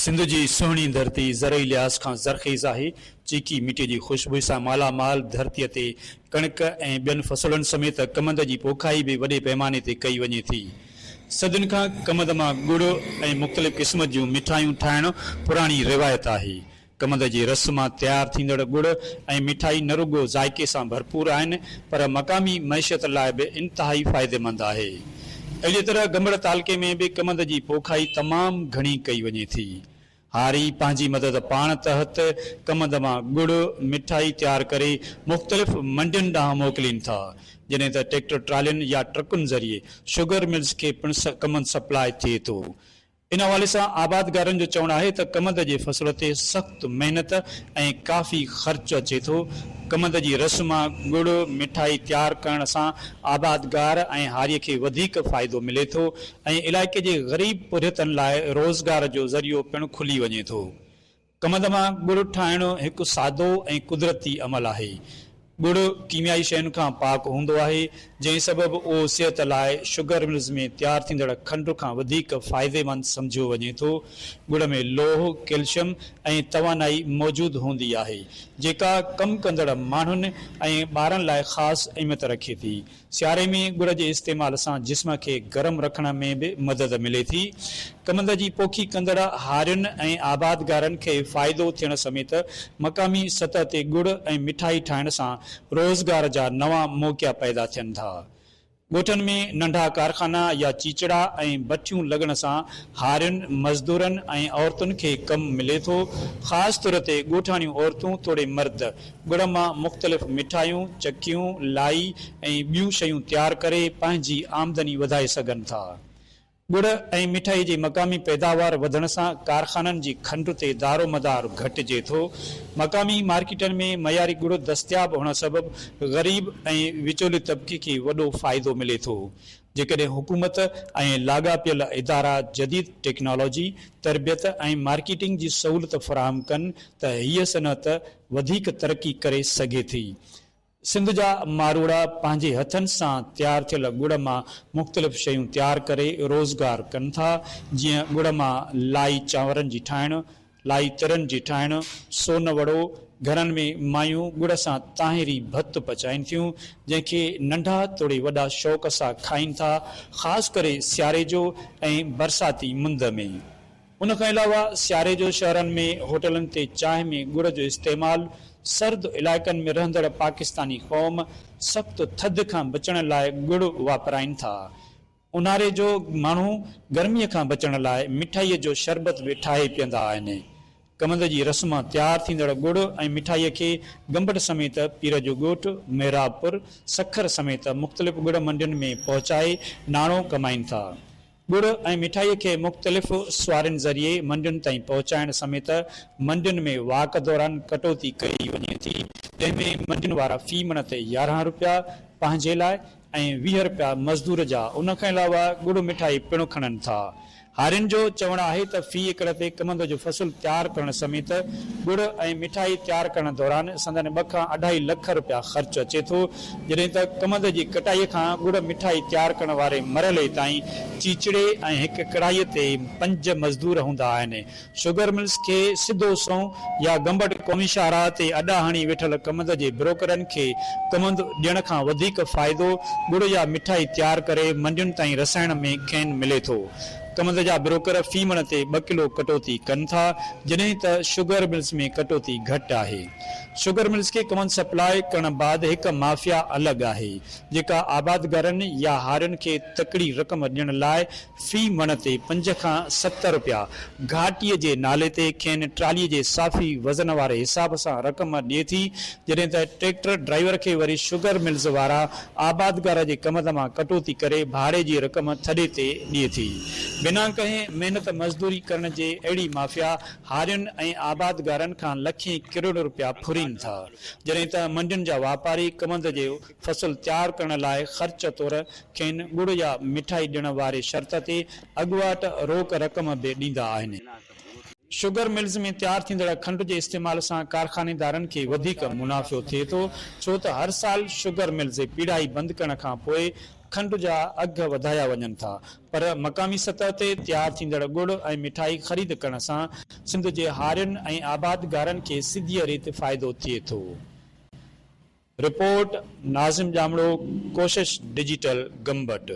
सिंध की सुहिणी धरती ज़रई लिहाज़ खां ज़रख़ीज़ आहे। चीकी मिट्टी की खुशबू से मालामाल धरती ते कणक ऐं ॿियनि फसलुनि समेत कमंद की पोखाई भी वॾे पैमाने ते कई वञे थी। सदियुनि खां कमंद मां गुड़ ऐं मुख़्तलिफ़ क़िस्म जूं मिठाइयूं ठाहिण पुराणी रिवायत आहे। कमंद जे रस मां तैयार थींदड़ गुड़ ऐं मिठाई न रुगो ज़ाइक़े सां भरपूर आहिनि, पर मक़ामी मैशियत लाइ बि इंतहाई फ़ाइदेमंद आहे। अहिड़ी तरह गंबड़ तालके में भी कमंद की पोखाई तमाम घणी कई वञे थी। हारी पंहिंजी मदद पाण तहत कमंद मां गुड़ मिठाई तैयार करे मुख़्तलिफ़ मंडियुनि ॾांहुं मोकिलीनि था, जॾहिं त ट्रैक्टर ट्रालियुनि या ट्रकुनि ज़रिए शुगर मिल्स खे पिणु कमंद सप्लाई थिए थो। इन हवाले से आबादगारनि जो चवणु आहे त कमंद जे फसल ते सख़्त मेहनत ऐं काफ़ी ख़र्च अचे थो। कमंद जी रस मां गुड़ मिठाई तैयार करण सां आबादगार ऐं हारीअ खे वधीक फ़ाइदो मिले थो ऐं इलाइक़े जे ग़रीब पुरियतनि लाइ रोज़गार जो ज़रियो पिणु खुली वञे थो। कमंद मां गुड़ ठाहिण हिकु सादो ऐं कुदरती अमल आहे। गुड़ कीमियाई शयुनि खां पाक हूंदो आहे, जंहिं सबबि उहो सिहत लाइ शुगर मिल्स में तैयार थींदड़ खंड खां वधीक फ़ाइदेमंद सम्झियो वञे थो। गुड़ में लोह, कैल्शियम ऐं तवानाई मौजूदु हूंदी आहे, जेका कमु कंदड़ माण्हुनि ऐं ॿारनि लाइ ख़ासि अहमियत रखे थी। सियारे में गुड़ जे इस्तेमाल सां जिस्म खे गरम रखण में बि मदद मिले थी। कमंद जी पोखी कंदड़ हारियुनि ऐं आबादगारनि खे फ़ाइदो थियण समेत मक़ामी सतह ते गुड़ ऐं मिठाई ठाहिण सां रोज़गार जा नवां मौक़िया पैदा थियनि था। ॻोठनि में नंढा कारखाना या चीचड़ा ऐं भट्टियूं लॻण सां हारियुनि, मज़दूरनि ऐं औरतुनि खे कमु मिले थो। ख़ासि तौर ते ॻोठाणियूं औरतूं तोड़े मर्द गुड़ मां मुख़्तलिफ़ मिठाइयूं, चकियूं, लाई ऐं ॿियूं शयूं तैयार करे पंहिंजी आमदनी वधाए सघनि था। गुड़ ऐं मिठाई जी मक़ामी पैदावार वधण सां कारखाननि जी खंड ते दारोमदार घटिजे थो। मक़ामी मार्केटनि में मयारी गुड़ दस्तियाब हुअण सबबि ग़रीब ऐं विचोले तबिके खे वॾो फ़ाइदो मिले थो। जेकॾहिं हुकूमत ऐं लाॻापियल इदारा जदीद टेक्नोलॉजी, तरबियत ऐं मार्केटिंग जी सहूलियत फ़राहम कनि त हीअ सनअत वधीक तरक़ी करे सघे थी। सिंध जा मारोड़ा पंहिंजे हथनि सां तैयार थियल गुड़ मां मुख़्तलिफ़ शयूं तैयार करे रोज़गार कनि था, जीअं गुड़ मां लाई चांवरनि जी ठाहिण, लाई तिरनि जी ठाहिण, सोन वड़ो। घरनि में मायूं गुड़ सां ताहिरी भत पचाइनि थियूं, जंहिंखे नंढा तोड़े वॾा शौक़ सां खाइनि था, ख़ासि करे सियारे जो ऐं बरसाती मुंद में। उन खां अलावा सियारे जो शहरनि में होटलनि ते चांहि में गुड़ जो इस्तेमालु सर्द इलाइक़नि में रहंदड़ पाकिस्तानी क़ौम सख़्त थधि खां बचण लाइ गुड़ वापराइनि था। उन्हारे जो माण्हू गर्मीअ खां बचण लाइ मिठाईअ जो शरबत बि ठाहे पीअंदा आहिनि। कमंद जी रस मां तैयार थींदड़ गुड़ ऐं मिठाईअ खे गंबड़ समेत पीर जो ॻोठ, मेहराबपुर, सखर समेत मुख़्तलिफ़ गुड़ मंडियुनि में पहुचाए नाणो कमाइनि था। गुड़ ऐं मिठाईअ खे मुख़्तलिफ़ सुवारियुनि ज़रिए मंडियुनि ताईं पहुचाइण समेत मंडियुनि में वाक दौरान कटौती कई वञे थी, जंहिंमें मंडियुनि वारा फ़ी मण ते 11 रुपया पंहिंजे लाइ ऐं 20 रुपया मज़दूर जा उन खां अलावा गुड़ मिठाई पिणु खणनि था। हारियुनि जो चवणु आहे त फ़ी एकड़ ते कमंद जो फसल तैयार करण समेत गुड़ ऐं मिठाई तैयार करण दौरान संदन 2 खां 2.5 लख रुपया ख़र्च अचे थो, जॾहिं त कमंद जी कटाईअ खां गुड़ मिठाई तैयार करण वारे मरहले ताईं चीचड़े ऐं हिकु कढ़ाईअ ते 5 मज़दूर हूंदा आहिनि। शुगर मिल्स खे सिधो सौं या गंबड़ क़ौमी शाहराह ते अॾा हणी वेठल कमंद जे ब्रोकरनि खे कमंद ॾियण खां वधीक फ़ाइदो गुड़ या मिठाई तैयार करे मंडियुनि ताईं रसाइण में खेनि मिले थो। कमंद जा ब्रोकर फ़ी मण ते 2 किलो कटौती कनि था, जॾहिं त शुगर मिल्स में कटौती घटि आहे। शुगर मिल्स खे कमंद सप्लाई करण बाद हिकु माफ़िया अलॻि आहे, जेका आबादगारनि या हारियुनि खे तकड़ी रक़म ॾियण लाइ फ़ी मण ते 5 खां 7 रुपया घाटीअ जे नाले ते खेनि ट्रालीअ जे साफ़ी वज़न वारे हिसाब सां रक़म ॾिए थी, जॾहिं त ट्रैक्टर ड्राइवर खे वरी शुगर मिल्स वारा आबादगार जे कमंद मां कटौती करे भाड़े जी रक़म थॾे ते ॾिए थी। बिना कंहिं महिनत मज़दूरी करण जे अहिड़ी माफ़िया हारियुनि ऐं आबादगारनि खां लखें करोड़ रुपया फुरीनि था, जॾहिं त मंडियुनि जा वापारी कमंद जो फसल तैयार करण लाइ ख़र्च तौर खेनि गुड़ या मिठाई ॾियण वारे शर्त ते अॻुवाट रोक रक़म बि ॾींदा आहिनि। शुगर मिल्स में तैयार थींदड़ खंड जे इस्तेमाल सां कारखानेदारनि खे वधीक मुनाफ़ो थिए थो, छो त हर साल शुगर मिल्स पीढ़ाई बंदि करण खां पोइ खंड जा अघ वधाया वञनि था, पर मक़ामी सतह ते तैयार थींदड़ गुड़ ऐं मिठाई ख़रीद करण सां सिंध जे हारियुनि ऐं आबादगारनि खे सिधीअ रीति फ़ाइदो थिए थो। रिपोर्ट नाज़िम जामड़ो, कोशिश डिजिटल, गंबट।